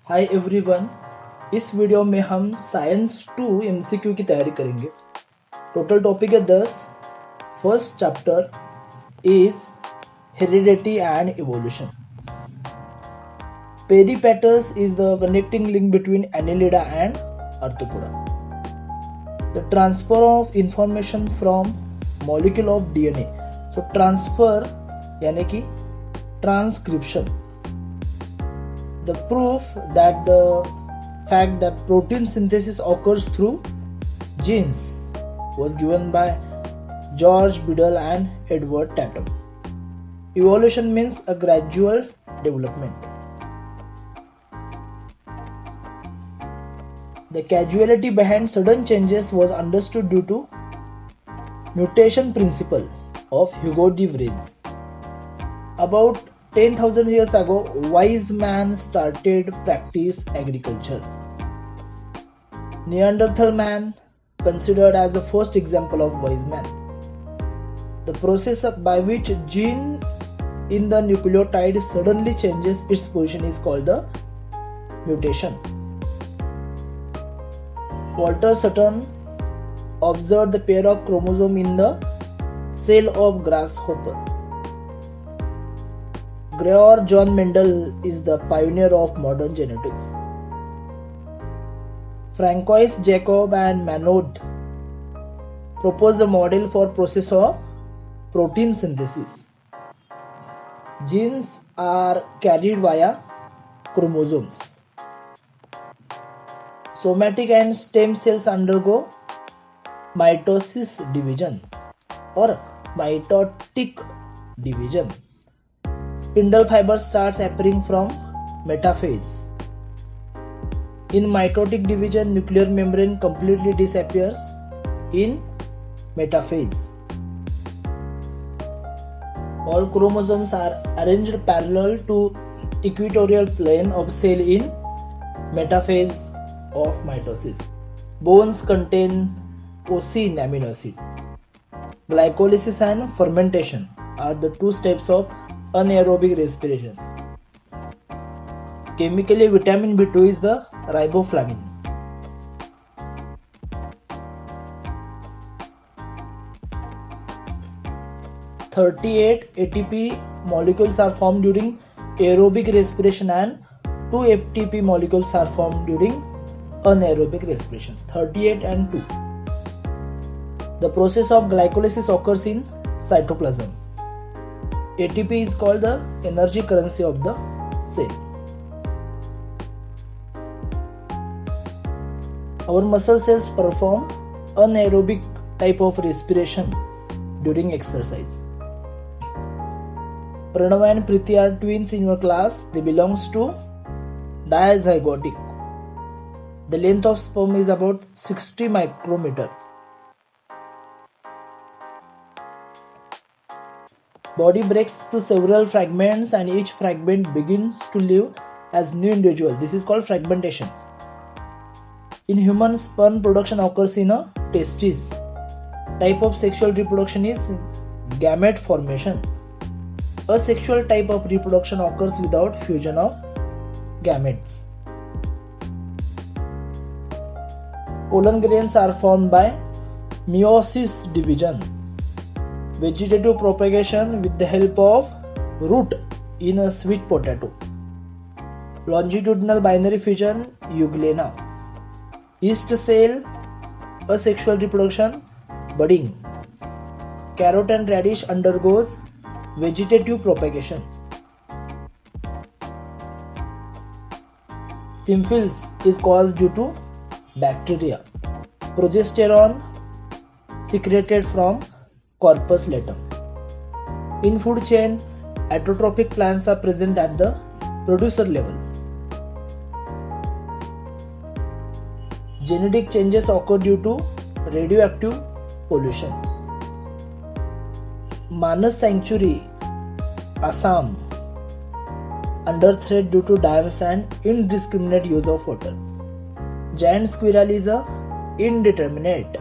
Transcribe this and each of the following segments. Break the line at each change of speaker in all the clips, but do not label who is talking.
Hi everyone. इस video में हम साइंस 2 MCQ की तैयारी करेंगे। टोटल टॉपिक है 10। First chapter is heredity and evolution. Peripatus is the connecting link between annelida and arthropoda. The transfer of information from molecule of DNA. So transfer यानी कि transcription. The proof that the fact that protein synthesis occurs through genes was given by George Biddle and Edward Tatum. Evolution means a gradual development. The causality behind sudden changes was understood due to mutation principle of Hugo de Vries. About 10,000 years ago, wise man started practice agriculture. Neanderthal man considered as the first example of wise man. The process by which gene in the nucleotide suddenly changes its position is called the mutation. Walter Sutton observed the pair of chromosomes in the cell of grasshopper. Gregor John Mendel is the pioneer of modern genetics. Francois Jacob and Manod proposed a model for process of protein synthesis. Genes are carried via chromosomes. Somatic and stem cells undergo mitosis division or mitotic division. Spindle fiber starts appearing from metaphase. In mitotic division, nuclear membrane completely disappears in metaphase. All chromosomes are arranged parallel to equatorial plane of cell in metaphase of mitosis. Bones contain osin amino acid. Glycolysis and fermentation are the two steps of anaerobic respiration. Chemically, vitamin B2 is the riboflavin. "38 ATP molecules are formed during aerobic respiration and 2 ATP molecules are formed during anaerobic respiration." 38 and 2. The process of glycolysis occurs in cytoplasm. ATP is called the energy currency of the cell. Our muscle cells perform anaerobic type of respiration during exercise. Pranav and Preeti are twins in your class. They belongs to dizygotic. The length of sperm is about 60 micrometer. Body breaks to several fragments and each fragment begins to live as new individual. This is called fragmentation. In humans, sperm production occurs in a testis. Type of sexual reproduction is gamete formation. Asexual type of reproduction occurs without fusion of gametes. Pollen grains are formed by meiosis division. Vegetative propagation with the help of root in a sweet potato. Longitudinal binary fission, euglena. Yeast cell, asexual reproduction, budding. Carrot and radish undergoes vegetative propagation. Syphilis is caused due to bacteria. Progesterone secreted from corpus luteum. In food chain, autotrophic plants are present at the producer level. Genetic changes occur due to radioactive pollution. Manas Sanctuary, Assam, under threat due to dams and indiscriminate use of water. Giant squirrel is a indeterminate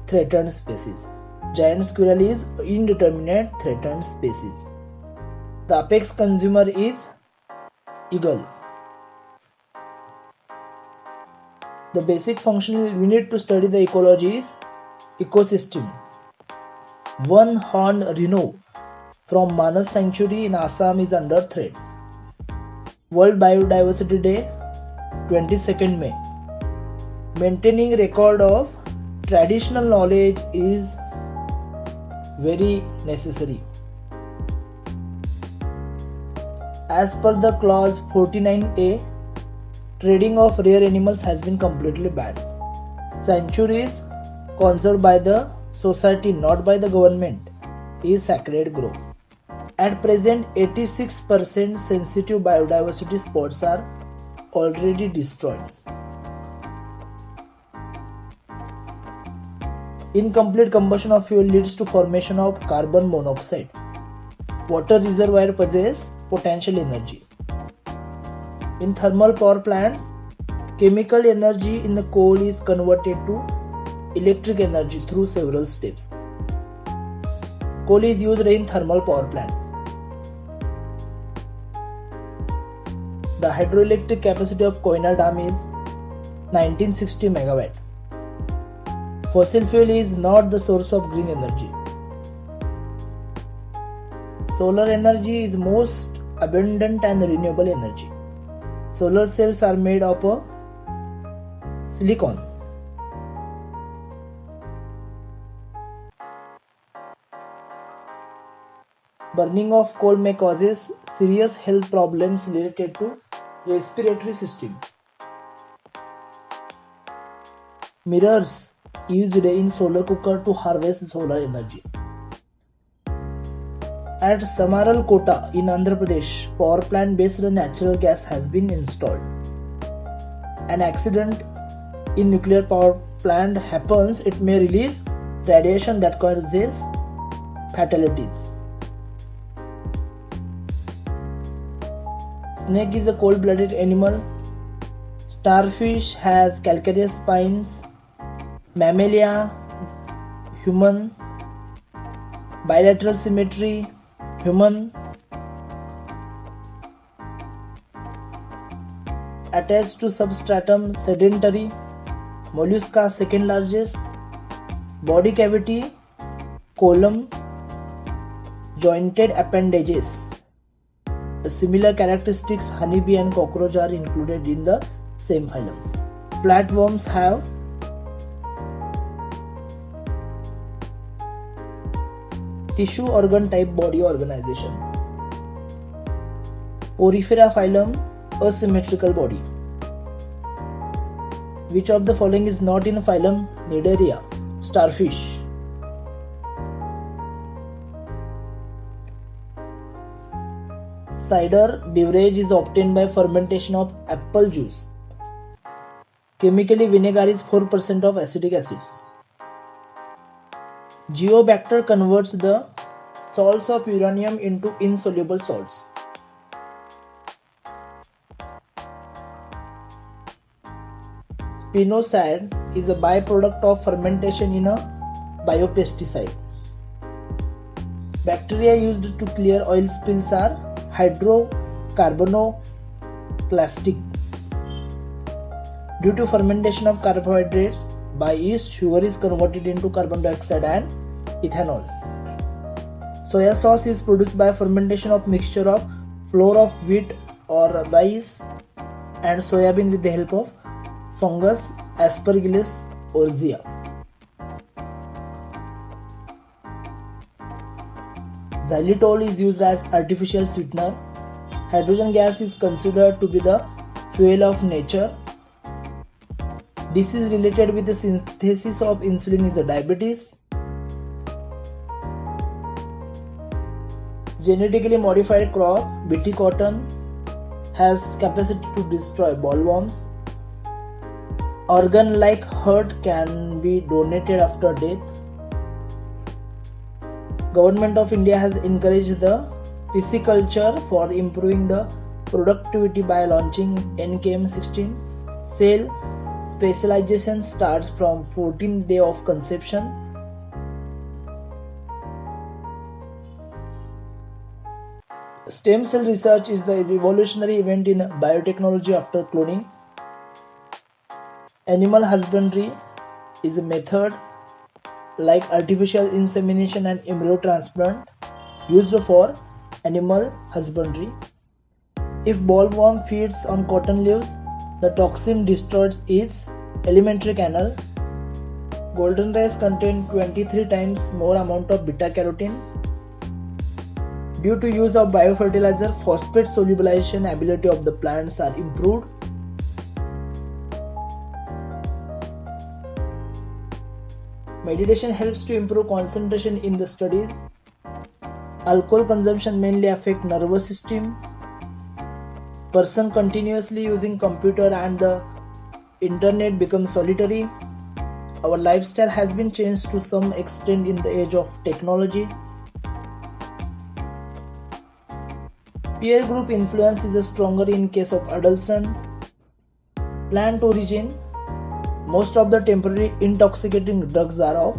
threatened species. Giant squirrel is indeterminate threatened species. The apex consumer is eagle. The basic function we need to study the ecology is ecosystem. One horned rhino from Manas Sanctuary in Assam is under threat. World Biodiversity Day, 22nd May. Maintaining record of traditional knowledge is very necessary. As per the clause 49A, trading of rare animals has been completely banned. Sanctuaries conserved by the society, not by the government, is sacred grove. At present, 86% sensitive biodiversity spots are already destroyed. Incomplete combustion of fuel leads to formation of carbon monoxide. Water reservoir possess potential energy. In thermal power plants, chemical energy in the coal is converted to electric energy through several steps. Coal is used in thermal power plant. The hydroelectric capacity of Koyna Dam is 1960 MW. Fossil fuel is not the source of green energy. Solar energy is most abundant and renewable energy. Solar cells are made of silicon. Burning of coal may cause serious health problems related to respiratory system. Mirrors used in solar cooker to harvest solar energy. At Samaral Kota in Andhra Pradesh, power plant based on natural gas has been installed. An accident in nuclear power plant happens, it may release radiation that causes fatalities. Snake is a cold-blooded animal. Starfish has calcareous spines. Mammalia, human. Bilateral symmetry, human. Attached to substratum, sedentary. Mollusca second largest. Body cavity, column. Jointed appendages. The similar characteristics, honeybee and cockroach are included in the same phylum. Flatworms have tissue organ type body organization. Porifera phylum, asymmetrical body. Which of the following is not in phylum Nidaria? Starfish. Cider beverage is obtained by fermentation of apple juice. Chemically, vinegar is 4% of acetic acid. Geobacter converts the salts of uranium into insoluble salts. Spinosad is a byproduct of fermentation in a biopesticide. Bacteria used to clear oil spills are hydrocarbonoclastic. Due to fermentation of carbohydrates by yeast, sugar is converted into carbon dioxide and ethanol. Soya sauce is produced by fermentation of mixture of flour of wheat or rice and soybean with the help of fungus Aspergillus oryza. Xylitol is used as artificial sweetener. Hydrogen gas is considered to be the fuel of nature. Disease related with the synthesis of insulin is the diabetes. Genetically modified crop, BT cotton, has capacity to destroy bollworms. Organ like heart can be donated after death. Government of India has encouraged the pisciculture for improving the productivity by launching NKM 16. Cell specialization starts from 14th day of conception. Stem cell research is the revolutionary event in biotechnology after cloning. Animal husbandry is a method like artificial insemination and embryo transplant used for animal husbandry. If bollworm feeds on cotton leaves, the toxin destroys its alimentary canal. Golden rice contains 23 times more amount of beta carotene. Due to use of biofertilizer, phosphate solubilization ability of the plants are improved. Meditation helps to improve concentration in the studies. Alcohol consumption mainly affect nervous system. Person continuously using computer and the internet becomes solitary. Our lifestyle has been changed to some extent in the age of technology. Peer group influence is stronger in case of adolescent. Plant origin. Most of the temporary intoxicating drugs are of.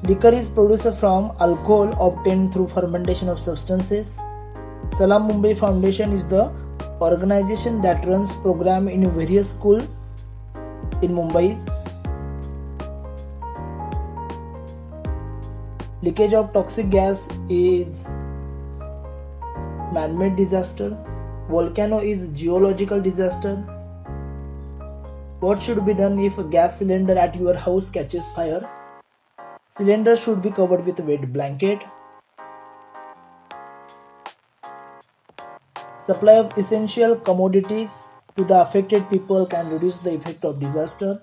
Liquor is produced from alcohol obtained through fermentation of substances. Salam Mumbai Foundation is the organization that runs program in various schools in Mumbai. Leakage of toxic gas is man-made disaster. Volcano is geological disaster. What should be done if a gas cylinder at your house catches fire? Cylinder should be covered with a wet blanket. Supply of essential commodities to the affected people can reduce the effect of disaster.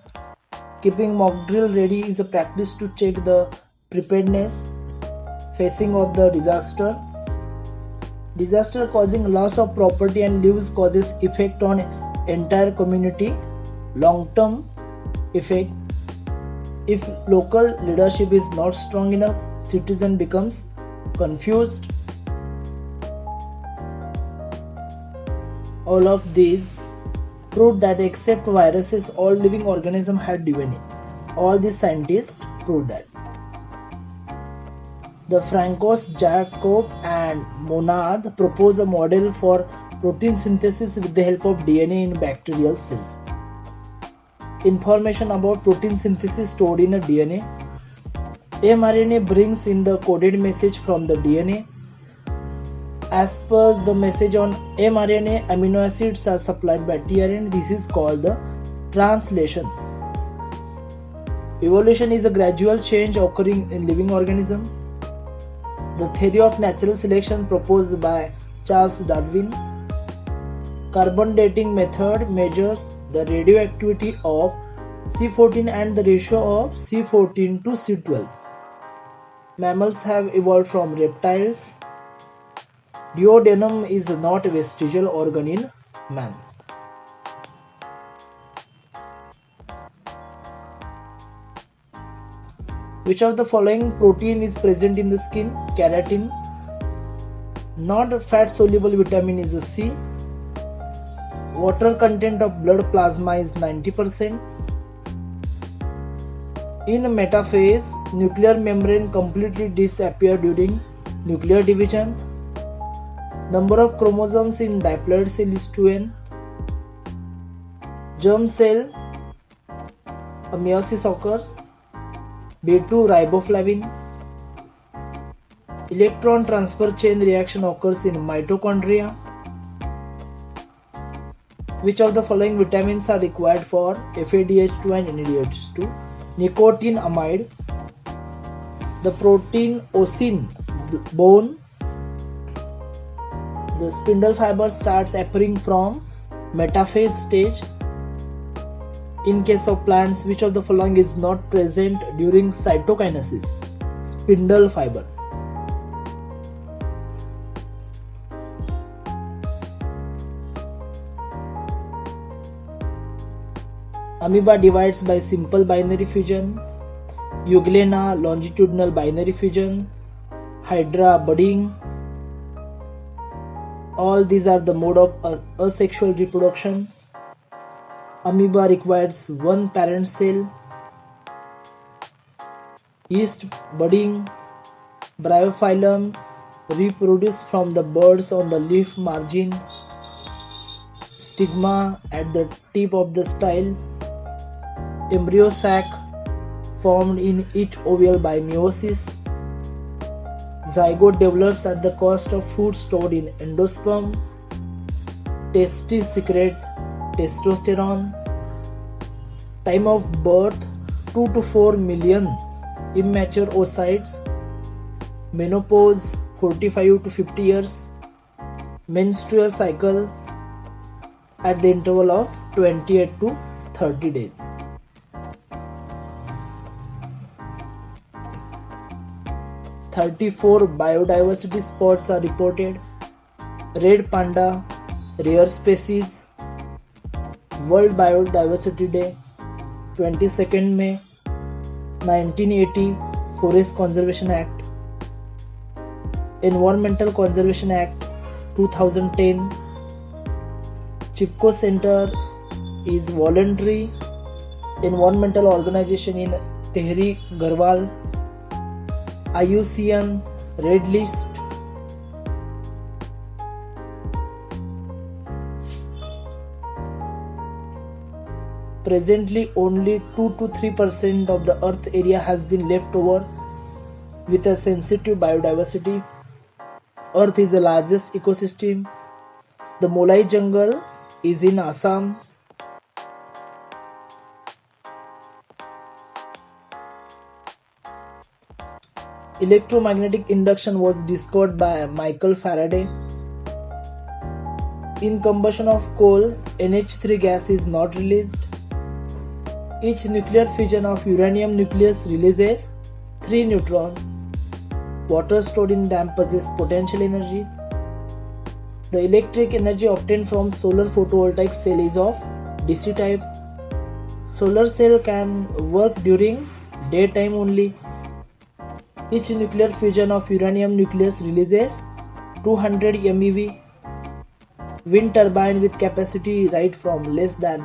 Keeping mock drill ready is a practice to check the preparedness facing of the disaster. Disaster causing loss of property and lives causes effect on entire community. Long-term effect. If local leadership is not strong enough, citizen becomes confused. All of these proved that except viruses, all living organisms had DNA. All these scientists proved that. The Francos, Jacob and Monod proposed a model for protein synthesis with the help of DNA in bacterial cells. Information about protein synthesis stored in the DNA. mRNA brings in the coded message from the DNA. As per the message on mRNA, amino acids are supplied by tRNA. This is called the translation. Evolution is a gradual change occurring in living organisms. The theory of natural selection proposed by Charles Darwin. Carbon dating method measures the radioactivity of C14 and the ratio of C14 to C12. Mammals have evolved from reptiles. Duodenum is not a vestigial organ in man. Which of the following protein is present in the skin? Keratin. Not fat soluble vitamin is a C. Water content of blood plasma is 90%. In metaphase, nuclear membrane completely disappear during nuclear division. Number of chromosomes in diploid cell is 2n. Germ cell, a meiosis occurs. B2 riboflavin. Electron transfer chain reaction occurs in mitochondria. Which of the following vitamins are required for FADH2 and NADH2? Nicotinamide. The protein osin, bone. The spindle fiber starts appearing from metaphase stage. In case of plants, which of the following is not present during cytokinesis? Spindle fiber. Amoeba divides by simple binary fission. Euglena longitudinal binary fission. Hydra budding. All these are the mode of asexual reproduction. Amoeba requires one parent cell. Yeast budding. Bryophyllum reproduce from the buds on the leaf margin. Stigma at the tip of the style. embryo sac formed in each ovule by meiosis. Zygote develops at the cost of food stored in endosperm. Testes secrete testosterone. Time of birth 2 to 4 million immature oocytes. Menopause 45 to 50 years. Menstrual cycle at the interval of 28 to 30 days. "34 biodiversity spots are reported. Red panda, rare species. World Biodiversity Day 22nd May 1980, Forest Conservation Act. Environmental Conservation Act 2010. Chipko Center is voluntary environmental organization in Tehri Garhwal. IUCN Red List. Presently, only 2 to 3% of the Earth area has been left over with a sensitive biodiversity. Earth is the largest ecosystem. The Molai jungle is in Assam. Electromagnetic induction was discovered by Michael Faraday. In combustion of coal, NH3 gas is not released. Each nuclear fission of uranium nucleus releases 3 neutrons. Water stored in dam possesses potential energy. The electric energy obtained from solar photovoltaic cell is of DC type. Solar cell can work during daytime only. Each nuclear fission of uranium nucleus releases 200 MeV. Wind turbine with capacity right from less than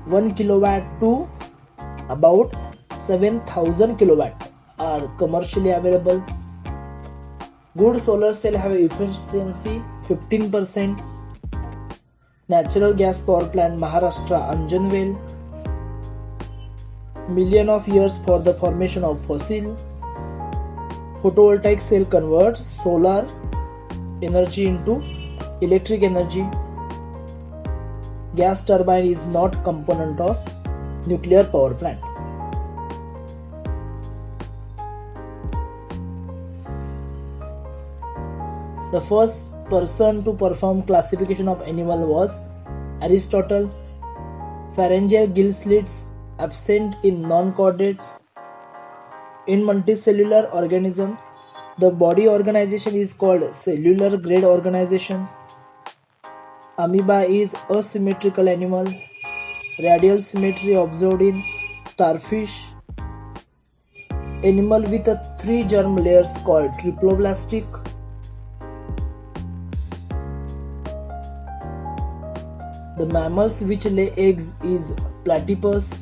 1 kilowatt to about 7,000 kilowatt are commercially available. Good solar cell have efficiency 15%. Natural gas power plant Maharashtra Anjanvel. Million of years for the formation of fossil. Photovoltaic cell converts solar energy into electric energy. Gas turbine is not component of nuclear power plant. The first person to perform classification of animal was Aristotle. Pharyngeal gill slits absent in non-chordates. In multicellular organism, the body organization is called cellular grade organization. Amoeba is a symmetrical animal. Radial symmetry observed in starfish. Animal with a 3 germ layers called triploblastic. The mammals which lay eggs is platypus.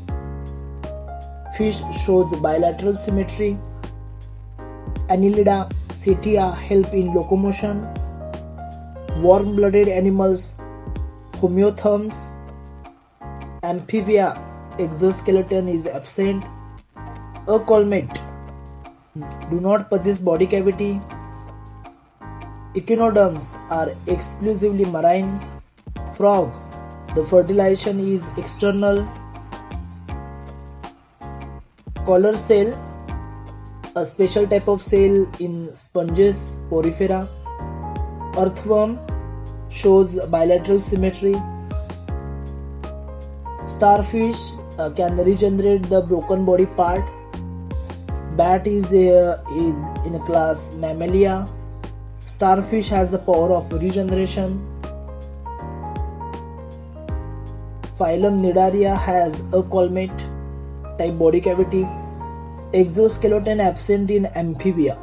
Fish shows bilateral symmetry. Annelida, Cetia help in locomotion. Warm-blooded animals, homeotherms. Amphibia, exoskeleton is absent. Acolmate do not possess body cavity. Echinoderms are exclusively marine. Frog, the fertilization is external. Collar cell, a special type of cell in sponges, porifera. Earthworm shows bilateral symmetry. Starfish can regenerate the broken body part. Bat is in a class Mammalia. Starfish has the power of regeneration. Phylum Nidaria has a colmate type body cavity. Exoskeleton absent in Amphibia.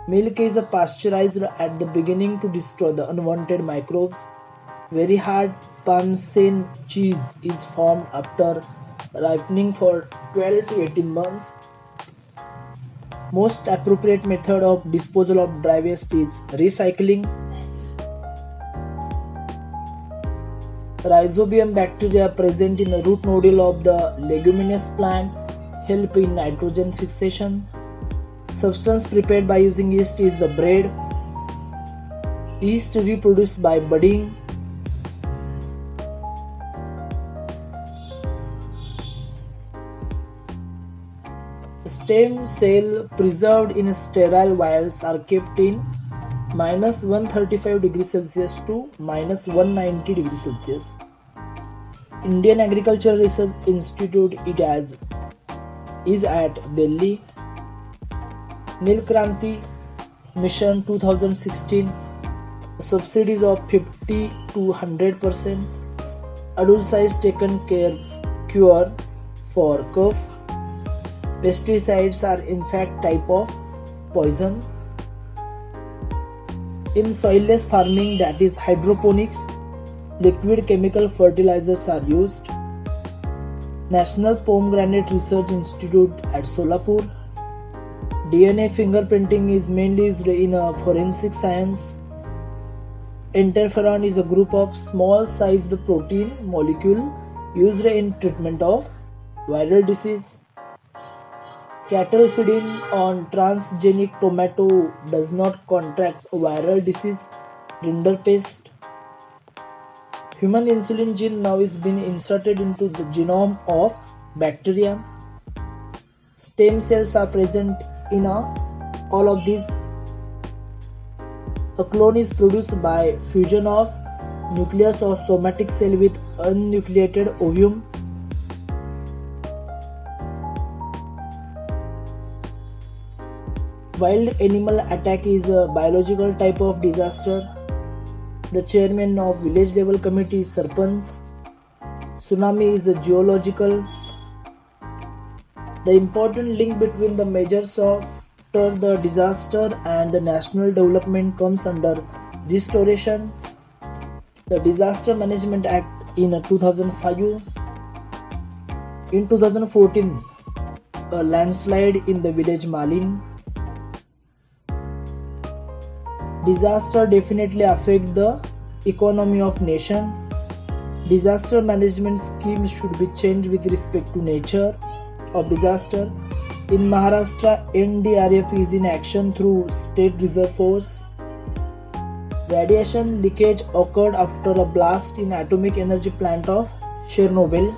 Milk is pasteurized at the beginning to destroy the unwanted microbes. Very hard Parmesan cheese is formed after ripening for 12 to 18 months. Most appropriate method of disposal of dry waste is recycling. Rhizobium bacteria present in the root nodule of the leguminous plant help in nitrogen fixation. Substance prepared by using yeast is the bread. Yeast reproduced by budding. Stem cell preserved in sterile vials are kept in -135 degrees Celsius to -190 degrees Celsius. Indian Agricultural Research Institute is at Delhi. Nil Kranti Mission 2016, subsidies of 50 to 100%. Adult size taken care cure for cough. Pesticides are in fact type of poison. In soilless farming, that is hydroponics, liquid chemical fertilizers are used. National Pomegranate Research Institute at Solapur. DNA fingerprinting is mainly used in forensic science. Interferon is a group of small sized protein molecule used in treatment of viral disease. Cattle feeding on transgenic tomato does not contract viral disease rinderpest. Human insulin gene now is being inserted into the genome of bacteria. Stem cells are present in all of these. A clone is produced by fusion of nucleus of somatic cell with unnucleated ovum. Wild animal attack is a biological type of disaster. The chairman of village level committee is Sarpanch. Tsunami is a geological. The important link between the measures after the disaster and the national development comes under restoration. The Disaster Management Act in 2005. In 2014, a landslide in the village Malin. Disaster definitely affect the economy of nation. Disaster management schemes should be changed with respect to nature of disaster. In Maharashtra, NDRF is in action through State Reserve Force. Radiation leakage occurred after a blast in atomic energy plant of Chernobyl.